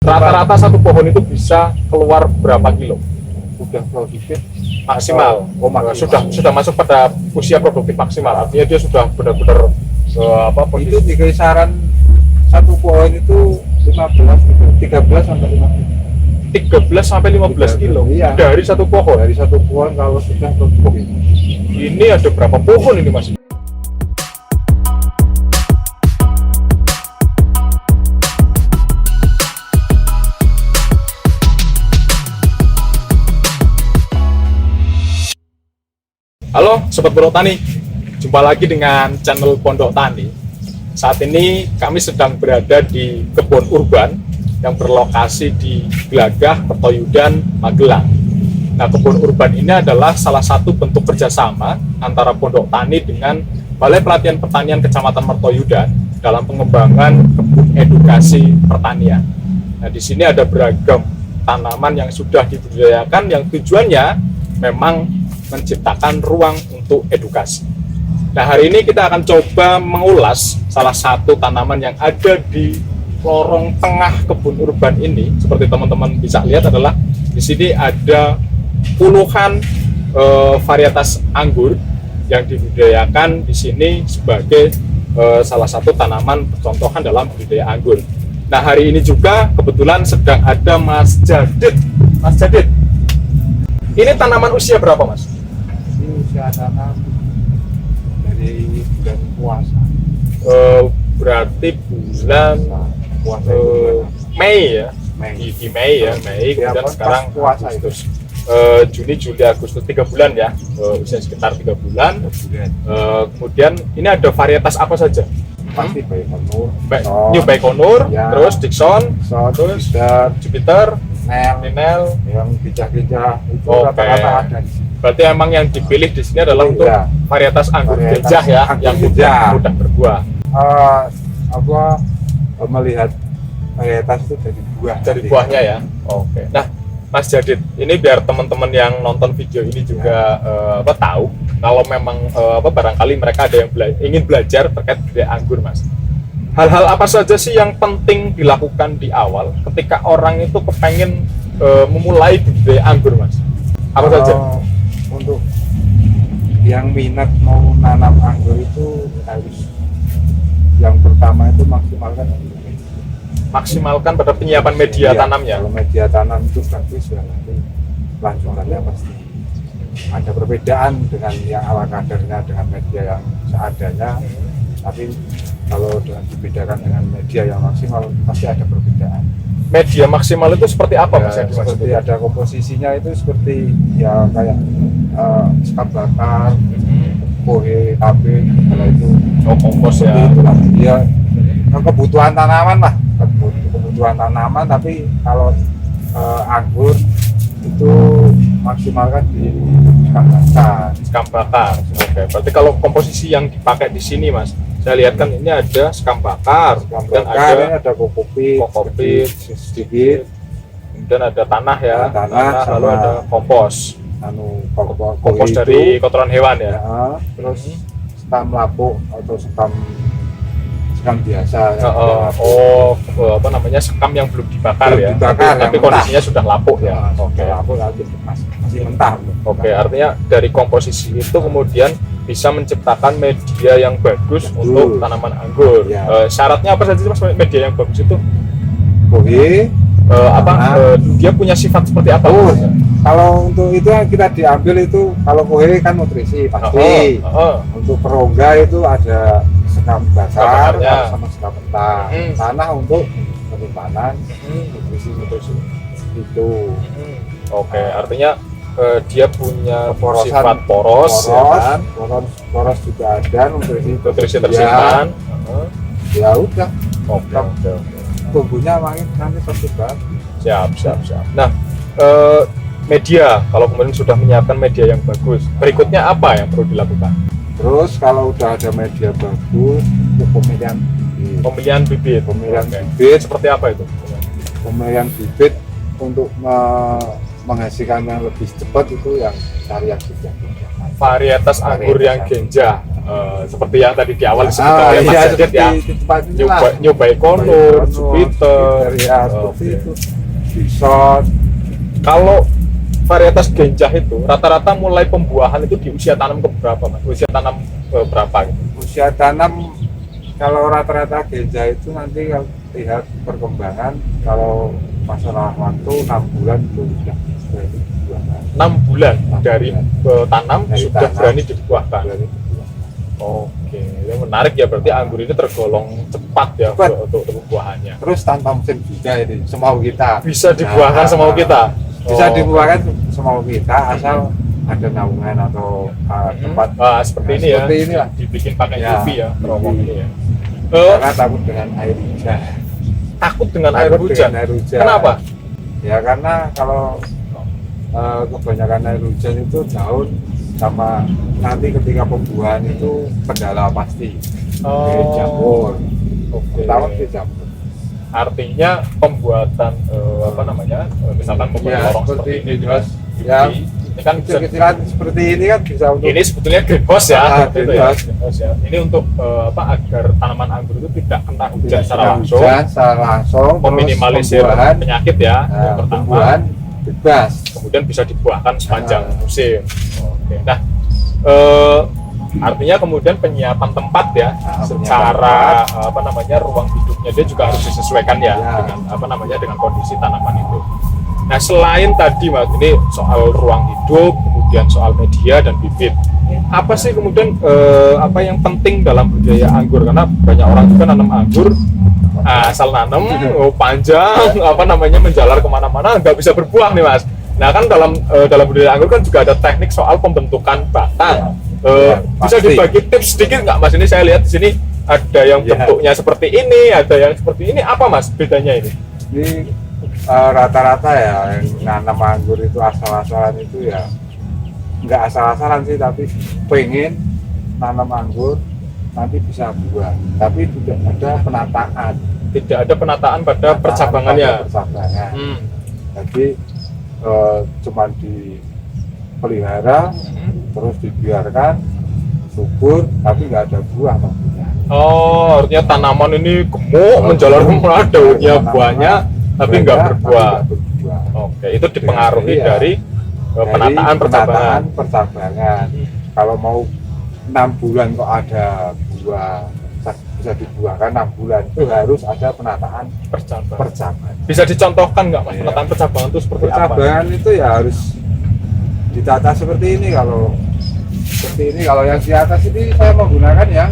Rata-rata satu pohon itu bisa keluar berapa kilo? Udah produktif Maksimal. maksimal. Sudah masuk pada usia produktif maksimal. Artinya dia sudah benar-benar Itu di kisaran satu pohon itu 15 gitu, 13 sampai 15. 13 sampai 15 kilo Iya. dari satu pohon. Dari satu pohon kalau sudah produktif. Ini ada berapa pohon ini Mas? Halo Sobat Pondok Tani, jumpa lagi dengan channel Pondok Tani. Saat ini kami sedang berada di kebun urban yang berlokasi di Glagah, Kertoyudan, Magelang. Nah, kebun urban ini adalah salah satu bentuk kerjasama antara Pondok Tani dengan Balai Pelatihan Pertanian Kecamatan Mertoyudan dalam pengembangan kebun edukasi pertanian. Nah, di sini ada beragam tanaman yang sudah dibudidayakan yang tujuannya memang menciptakan ruang untuk edukasi. Nah, hari ini kita akan coba mengulas salah satu tanaman yang ada di lorong tengah kebun urban ini. Seperti teman-teman bisa lihat adalah di sini ada puluhan varietas anggur yang dibudidayakan di sini sebagai salah satu tanaman percontohan dalam budidaya anggur. Nah, hari ini juga kebetulan sedang ada Mas Jadid. Mas Jadid, ini tanaman usia berapa, Mas? Usia tanam dari bulan puasa. Berarti bulan puasa Mei ya, Mei. di Mei ya, Mei Ya, kemudian pas sekarang puasa Agustus, Juni, Juli, Agustus 3 bulan ya, usia sekitar 3 bulan. Kemudian ini ada varietas apa saja? Pasti Baikonur, New Baikonur, ya. terus Dickson, terus Jupiter, Jupiter, Nel, Ninel. yang gijah-gijah itu Oke. rata-rata ada di sini. Berarti emang yang dipilih di sini adalah untuk Iya. varietas anggur Varietas gajah ya, anggur yang gajah. mudah berbuah. Apa melihat varietas itu dari buah. Dari buahnya ya. Oke. Nah, Mas Jadid, ini biar teman-teman yang nonton video ini juga tahu kalau memang barangkali mereka ada yang ingin belajar terkait budidaya anggur, Mas. Hal-hal apa saja sih yang penting dilakukan di awal ketika orang itu kepengen memulai budidaya anggur, Mas? Apa saja? Untuk yang minat mau nanam anggur itu harus yang pertama itu maksimalkan Pada penyiapan media tanamnya. Kalau media tanam itu bagus ya nanti lanjutannya pasti ada perbedaan dengan yang ala kadarnya dengan media yang seadanya. Tapi kalau dengan dibedakan dengan media yang maksimal pasti ada perbedaan. Media maksimal itu seperti apa, Ya, Mas? Yang dimaksud seperti itu? ada komposisinya itu seperti ya kayak sekam bakar, kohe, tabe, kalau itu kompos ya. seperti itulah. Ya kebutuhan tanaman lah, kebutuhan tanaman. Tapi kalau anggur itu maksimalkan di sekam bakar. Sekam bakar. Oke. Berarti kalau komposisi yang dipakai di sini, Mas, saya lihat kan ini ada sekam bakar, Sekam dan bakar ini ada kokopit sedikit, kemudian ada tanah ya, tanah lalu sama ada kompos kompos dari kotoran hewan ya. terus sekam lapuk atau sekam biasa Sekam yang belum dibakar Belum ya, dibakar, tapi yang kondisinya sudah lapuk ya. Oke, lapuk lagi masih mentah. Oke, artinya dari komposisi itu kemudian bisa menciptakan media yang bagus untuk tanaman anggur. Ya. Syaratnya apa saja sih, Mas, media yang bagus itu? Kohe, Dia punya sifat seperti apa? kalau untuk itu yang kita diambil itu, kalau kohe kan nutrisi pasti. Untuk perongga itu ada sekam bakar sama sekam mentah. Tanah untuk penyimpanan nutrisi itu. Oke, artinya dia punya Keporosan, sifat poros ya kan? poros juga ada, nutrisi tersimpan. Ya udah, Oke. tumbuhnya nanti pasti bagus. Siap. Nah, media, kalau kemudian sudah menyiapkan media yang bagus, berikutnya apa yang perlu dilakukan? Terus kalau udah ada media bagus, Pemilihan bibit. Pemilihan Oke. bibit. Seperti apa itu? Pemilihan bibit untuk menghasilkan yang lebih cepat itu yang cari yang genjah. Varietas anggur yang genjah. seperti yang tadi di awal disebut oleh Mas iya, Jadet ya, di tempat inilah. nyoba Ekonur, Jupiter, ya seperti itu. Bison. Kalau varietas genjah itu rata-rata mulai pembuahan itu di usia tanam ke berapa, Mas? Usia tanam berapa gitu? Usia tanam kalau rata-rata genjah itu nanti kalau lihat perkembangan, kalau masalah waktu 6 bulan itu sudah berani dibuahkan. 6 bulan dari tanam Dari sudah tanam. berani dibuahkan. Berani dibuahkan. Oke, ini menarik ya, berarti anggur ini tergolong cepat ya Cepat. untuk pembuahannya. Terus tanpa mesin juga ini semau kita. Bisa dibuahkan semau kita. Bisa Oh. dibuahkan semau kita asal ada naungan atau tempat Seperti Nah, ini ya. seperti inilah. Dibikin pakai Ya, UV ya, terowong UV. ini ya. karena takut dengan air hujan. Takut dengan air Takut hujan. dengan air hujan. Kenapa? Ya karena kalau kebanyakan air hujan itu daun sama nanti ketika pembuahan itu kendala pasti. Jadi jamur. Oke. Pertama itu jamur. Artinya pembuatan apa namanya? Misalkan membuat Ya, lorong seperti ini dengan ya, UV, ini kan bisa kecil-kecilan seperti ini kan bisa untuk ini sebetulnya greenhouse ya, gitu ya. greenhouse. Greenhouse ya. Ini untuk apa agar tanaman anggur itu tidak kena hujan tidak secara kena langsung, hujan secara langsung, terus meminimalisir pembuahan, penyakit ya. Yang pertama, pembuahan bebas. kemudian bisa dibuahkan sepanjang musim. Oke. Nah, artinya kemudian penyiapan tempat ya, secara apa namanya ruang hidupnya dia juga harus disesuaikan ya, Ya. dengan apa namanya dengan kondisi tanaman itu. Nah, selain tadi Mas, ini soal ruang hidup, kemudian soal media dan bibit. Apa sih kemudian apa yang penting dalam budidaya anggur? Karena banyak orang juga nanam anggur asal nanam, panjang, apa namanya menjalar kemana-mana, nggak bisa berbuah nih Mas. Nah kan dalam budidaya anggur kan juga ada teknik soal pembentukan batang. Bisa pasti. dibagi tips sedikit nggak Mas? Ini saya lihat di sini ada yang Ya. bentuknya seperti ini, ada yang seperti ini. Apa Mas bedanya ini? Ini rata-rata ya yang nanam anggur itu asal-asalan itu ya nggak asal-asalan sih, tapi pengen nanam anggur nanti bisa buah, tapi tidak ada penataan. Tidak ada penataan pada percabangannya. pada percabangan. Jadi cuman dipelihara terus dibiarkan subur tapi nggak ada buah tentunya. Oh, artinya tanaman ini gemuk, menjalar kemana daunnya, buahnya, tapi nggak berbuah. Oke, itu dipengaruhi Iya. dari penataan percabangan. percabangan. Kalau mau 6 bulan kok ada buah bisa dibuahkan 6 bulan itu harus ada penataan Percabangan. percabangan. Bisa dicontohkan nggak Mas Iya. penataan percabangan itu seperti apa? Percabangan itu ya harus ditata seperti ini. Kalau seperti ini, kalau yang di atas ini saya menggunakan yang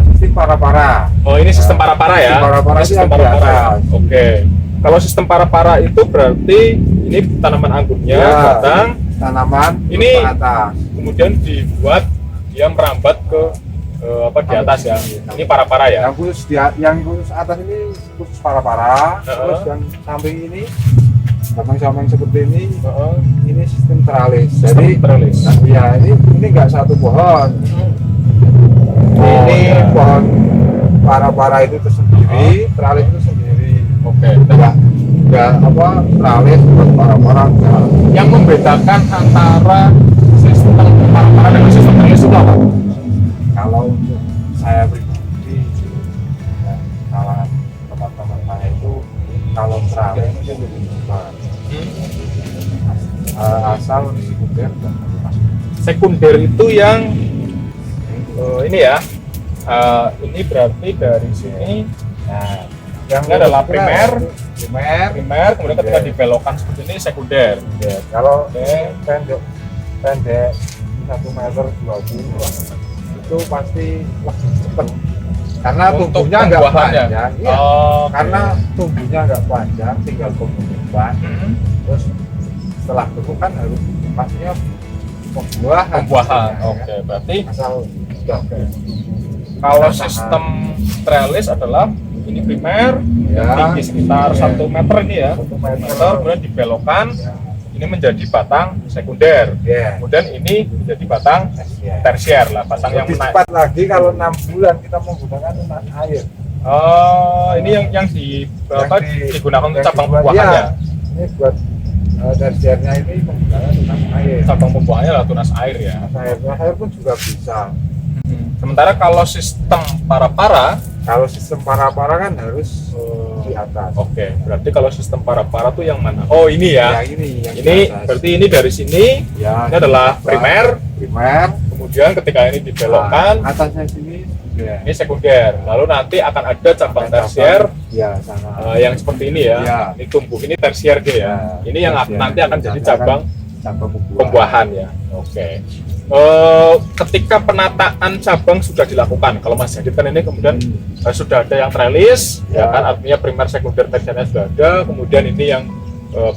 sistem para-para. Oh, ini sistem para-para ya? Sistem para-para Ini itu sistem yang di para-para. atas. Oke. Kalau sistem para-para itu berarti ini tanaman anggurnya, Ya, batang, tanaman Ini- ke atas. kemudian dibuat dia merambat ke apa di atas ya. Ini para-para ya. Yang khusus atas ini khusus para-para. Terus yang samping ini samping seperti ini Heeh. ini sistem teralis. Sistem Jadi teralis. nah, ya ini nggak satu pohon. Oh, Ini ya. pohon para-para itu tersendiri, teralis itu sendiri. Oke. Nggak apa teralis buat para-para enggak. Yang membedakan antara sistem para-para dengan sistem teralis itu apa? Kalau untuk saya pribadi dan kalangan teman-teman saya itu kalau teralis itu lebih cepat. Asal sekunder dan primer. Sekunder itu yang ini ya. Ini berarti dari sini Nah, yang ini adalah primer, primer. kemudian ketika dibelokkan seperti ini sekunder. Ya, kalau Oke. pendek 1,20 m itu pasti lebih cepat karena Untuk tumbuhnya nggak pembuahannya? panjang. Iya, Oh, karena tumbuhnya nggak panjang, tinggal pembuahan. Terus setelah tumbuh kan harus pastinya pembuahan. pembuahan. Ya. Oke, berarti Asal sudah kalau sistem trellis adalah ini primer, ya, tinggi sekitar ya. 1 meter ini ya, 1 meter, meter. kemudian dibelokkan, Ya. ini menjadi batang sekunder. Ya. Kemudian ini menjadi batang Ya. tersier lah, batang yang Lebih menaik. cepat lagi kalau 6 bulan kita menggunakan tunas air. Oh, ini yang di apa digunakan untuk yang cabang dibuat, pembuahannya. iya. Ini buat tersiernya ini menggunakan tunas air. Cabang pembuahannya adalah tunas air ya. Tunas air pun juga bisa. Sementara kalau sistem para-para, kan harus di atas. Oke, berarti kalau sistem para-para tuh yang mana? Oh, ini ya. Ya, ini yang Ini di atas. berarti ini dari sini. Ya, Ini adalah primer. Kemudian ketika ini dibelokkan, atasnya sini ini sekunder. Lalu nanti akan ada cabang tersier. Ya, sana. Yang seperti ini ya. Ya. Ini tumbuh, ini tersier dia ya. Ya, Ini yang tersier. nanti akan jadi Nanti cabang pembuahan ya. Oke. Ketika penataan cabang sudah dilakukan, kalau Mas Jadid kan ini kemudian sudah ada yang trellis, ya kan, artinya primer, sekunder, tersiernya sudah ada. Kemudian ini yang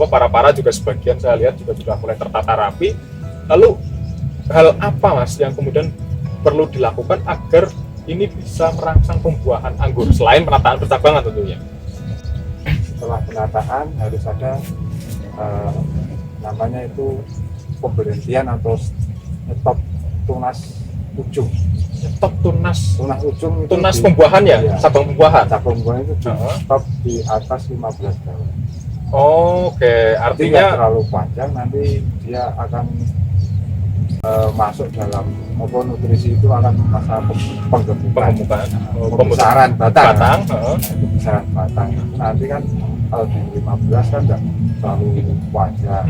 para-para juga sebagian saya lihat juga sudah mulai tertata rapi. Lalu hal apa Mas yang kemudian perlu dilakukan agar ini bisa merangsang pembuahan anggur selain penataan bercabangan tentunya? Setelah penataan harus ada namanya itu pemberhentian atau stop tunas ujung. Stop tunas Ujung itu tunas pembuahan ya, iya. cabang pembuahan. Cabang pembuahan itu stop di atas 15 tahun. Oke, Tidak artinya terlalu panjang, nanti dia akan masuk dalam nutrisi itu akan masa pembentukan, pembesaran batang. Pembesaran batang itu nanti kan kalau di 15 kan tidak terlalu panjang.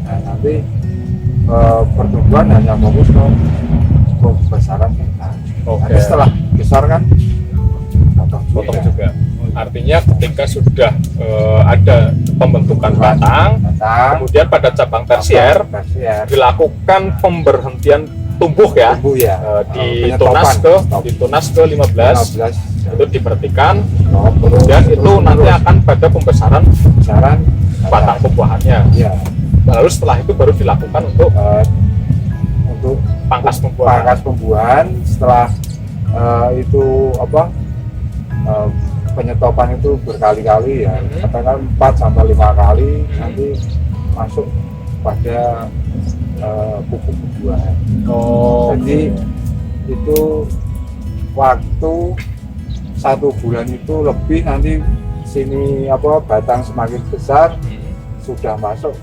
Nah, nanti pertumbuhan hanya fokus ke pembesaran batang. Nanti setelah besar kan potong juga. Artinya ketika sudah ada pembentukan batang, kemudian pada cabang tersier dilakukan pemberhentian tumbuh ya, ditunas ke 15, itu diperhentikan, kemudian itu nanti akan pada pembesaran batang pembuahannya. Lalu setelah itu baru dilakukan untuk pangkas pembuahan. Setelah itu penyetopan itu berkali-kali ya, katakan 4 sampai 5 kali, nanti masuk pada pupuk pembuahan. Jadi itu waktu 1 bulan itu lebih, nanti sini batang semakin besar, sudah masuk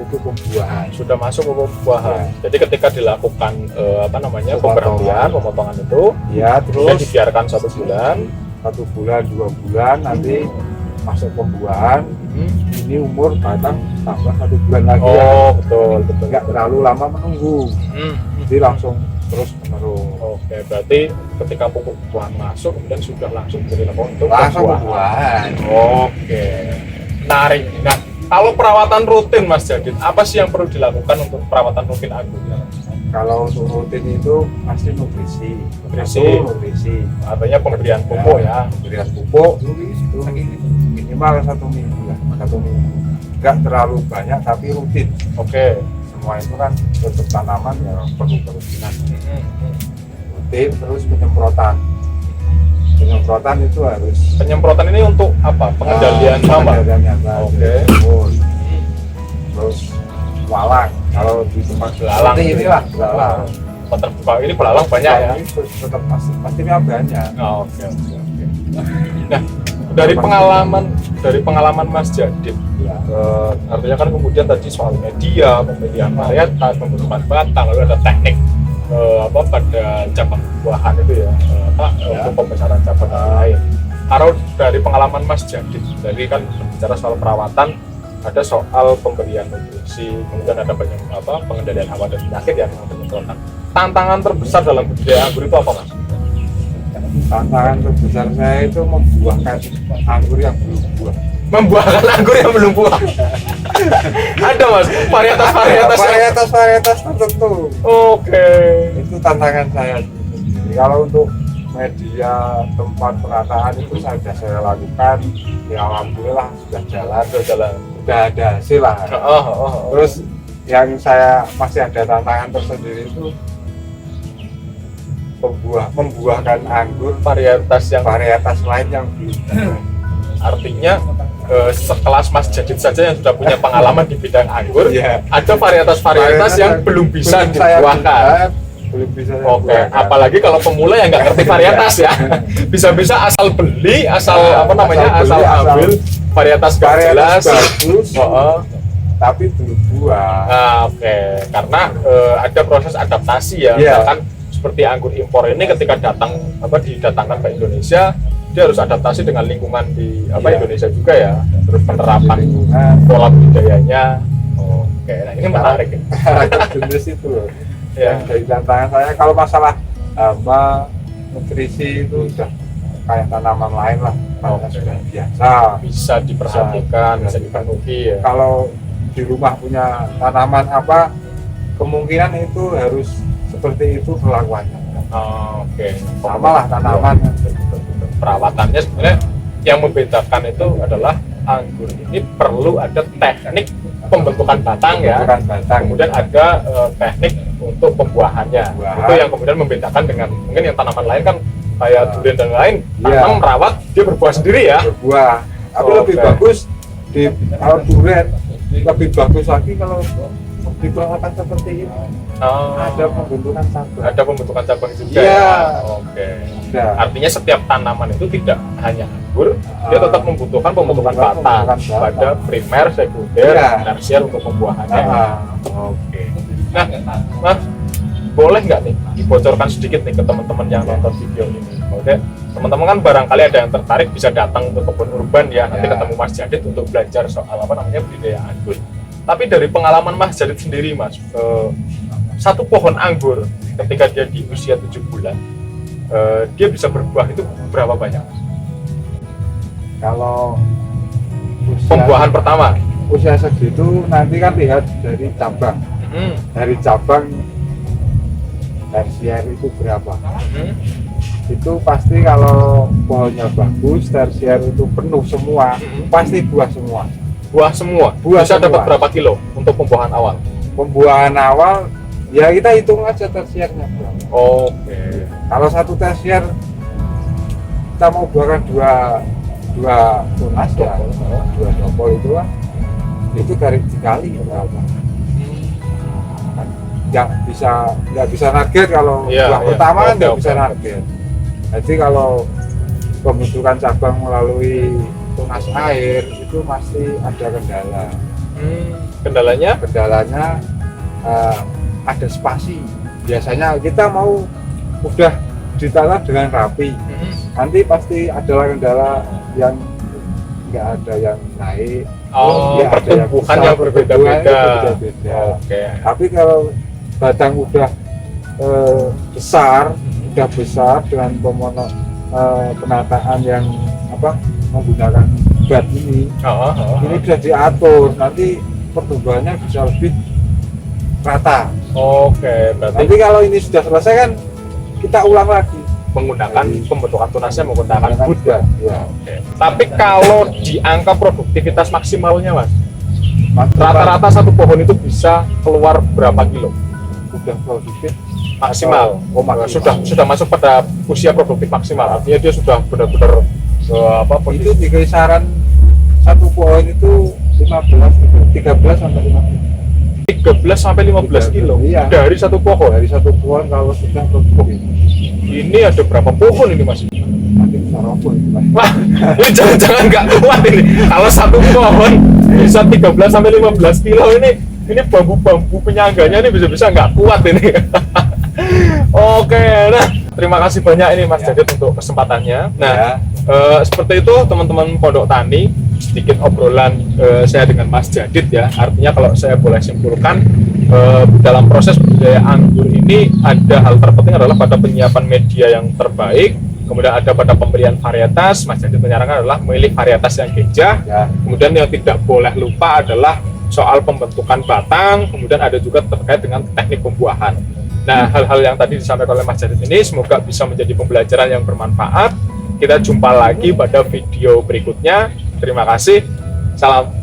pupuk pembuahan. Sudah masuk pupuk pembuahan. Jadi ketika dilakukan pemberhentian, pemotongan itu, ya, terus dibiarkan 1 bulan, 2 bulan, nanti masuk pembuahan. Ini umur batang tambah 1 bulan lagi. Betul. Nggak terlalu lama menunggu. Jadi langsung terus menerus. Oke, berarti ketika pupuk pembuahan masuk, kemudian sudah langsung dilakukan untuk pembuahan. Oke, menarik. Nah, kalau perawatan rutin Mas Jadid, apa sih yang perlu dilakukan untuk perawatan rutin anggur? Kalau untuk rutin itu pasti nutrisi. Artinya pemberian pupuk ya. Pemberian pupuk itu minimal 1 minggu lah. 1 minggu. Nggak terlalu banyak tapi rutin. Oke. Semua itu kan untuk tanaman ya perlu kerutinan. Rutin, terus penyemprotan. Penyemprotan itu harus. Penyemprotan ini untuk apa? Pengendalian hama. Oke. Terus belalang. Kalau di tempat belalang inilah belalang. Terbuka ini belalang banyak ya. Tetap pastinya banyak. Oke. Nah, dari pengalaman Mas Jadid, artinya kan kemudian tadi soal media, pemilihan varietas, pembentukan batang, lalu ada teknik pada cabang buahan itu ya, untuk pembesaran cabang yang lain. Kalau dari pengalaman Mas Jadid, dari kan bicara soal perawatan, ada soal pemberian nutrisi, kemudian ada pengendalian hawa dan penyakit yang penyemprotan. Tantangan terbesar dalam budidaya anggur itu apa Mas? Tantangan terbesar saya itu membuahkan anggur yang belum buah. Membuahkan anggur yang belum buah. Ada Mas, varietas tertentu. Oke. Itu tantangan saya. Jadi kalau untuk media tempat perataan itu sudah saya lakukan, ya alhamdulillah sudah jalan, sudah ada hasil lah. Terus yang saya masih ada tantangan tersendiri itu membuahkan anggur varietas lain yang belum. Artinya sekelas Mas Jadid saja yang sudah punya pengalaman di bidang anggur, ada varietas yang belum bisa dibuahkan. Oke, apalagi kalau pemula yang nggak ngerti varietas ya, bisa-bisa asal beli, asal ambil varietas jelas, tapi belum buah. Oke, karena ada proses adaptasi ya, misalkan seperti anggur impor ini ketika didatangkan ke Indonesia, dia harus adaptasi dengan lingkungan di Indonesia juga ya, terus penerapan pola budidayanya. Oke, nah ini menarik ya. Jenis itu loh. Yang dari tantangan saya kalau masalah nutrisi itu sudah kayak tanaman lain lah, sudah biasa, bisa diperhatikan, bisa dipenuhi ya. Kalau di rumah punya tanaman kemungkinan itu harus seperti itu perlakuannya. Oke. Sama lah tanaman. Perawatannya sebenarnya yang membedakan itu adalah anggur ini perlu ada teknik pembentukan batang ya. Kemudian ada teknik untuk pembuahannya. Itu yang kemudian membedakan dengan mungkin yang tanaman lain kan kayak durian dan lain, tanam merawat dia berbuah sendiri ya. Berbuah. Tapi lebih bagus kalau durian lebih bagus lagi kalau diperlakukan seperti ini. Ada pembentukan cabang. Ada pembentukan cabang juga. Ya. Oke. Artinya setiap tanaman itu tidak hanya anggur, dia tetap membutuhkan pembentukan batang pada primer, sekunder, tersier untuk pembuahannya. Oke. Nah, Mas, boleh nggak nih dibocorkan sedikit nih ke teman-teman yang nonton video ini? Oke, teman-teman kan barangkali ada yang tertarik bisa datang ke kebun urban ya, nanti ketemu Mas Djadid untuk belajar soal budidaya anggur. Tapi dari pengalaman Mas Djadid sendiri, Mas, satu pohon anggur ketika dia di usia 7 bulan, dia bisa berbuah itu berapa banyak? Kalau pembuahan pertama usia segitu nanti kan lihat dari cabang. Dari cabang tersier itu berapa? Itu pasti kalau pohonnya bagus, tersier itu penuh semua, pasti buah semua. Buah semua? Bisa dapat berapa kilo untuk pembuahan awal? Pembuahan awal ya kita hitung aja tersiernya berapa. Oke. Kalau satu tersier kita mau buahkan dua tunas ya, dua topol itu lah, itu dari dikali berapa? Nggak bisa target kalau buah pertama kan nggak bisa target. Jadi kalau pembentukan cabang melalui tunas air itu masih ada kendala. Kendalanya ada spasi. Biasanya kita mau udah ditanam dengan rapi, nanti pasti adalah kendala yang nggak ada yang naik. Pertumbuhan yang berbeda-beda. Oke. Tapi kalau batang udah besar dengan penataan yang menggunakan bat ini bisa diatur, nanti pertumbuhannya bisa lebih rata. Oke, berarti nanti kalau ini sudah selesai kan kita ulang lagi menggunakan pembentukan tunasnya menggunakan bud ya. Oke. Tapi kalau di angka produktivitas maksimalnya, Mas, rata-rata satu pohon itu bisa keluar berapa kilo? Sudah produktif maksimal. Sudah masuk pada usia produktif maksimal. Artinya dia sudah benar-benar itu di kisaran satu pohon itu 13 sampai 15 kilo. Iya. Dari satu pohon. Kalau sudah produktif. Ini ada berapa pohon ini, Mas? Nanti bisa roboh. Wah, ini jangan-jangan nggak kuat ini. Kalau satu pohon bisa 13 sampai 15 kilo ini bambu-bambu penyangganya ini bisa-bisa nggak kuat ini. Oke, nah terima kasih banyak ini Mas Djadid untuk kesempatannya. Nah, seperti itu teman-teman Pondok Tani, sedikit obrolan saya dengan Mas Djadid ya. Artinya kalau saya boleh simpulkan, dalam proses budidaya anggur ini ada hal terpenting adalah pada penyiapan media yang terbaik, kemudian ada pada pemberian varietas. Mas Djadid menyarankan adalah memilih varietas yang gejah. Kemudian yang tidak boleh lupa adalah soal pembentukan batang, kemudian ada juga terkait dengan teknik pembuahan. Nah, hal-hal yang tadi disampaikan oleh Mas Djadid ini semoga bisa menjadi pembelajaran yang bermanfaat. Kita jumpa lagi pada video berikutnya. Terima kasih. Salam.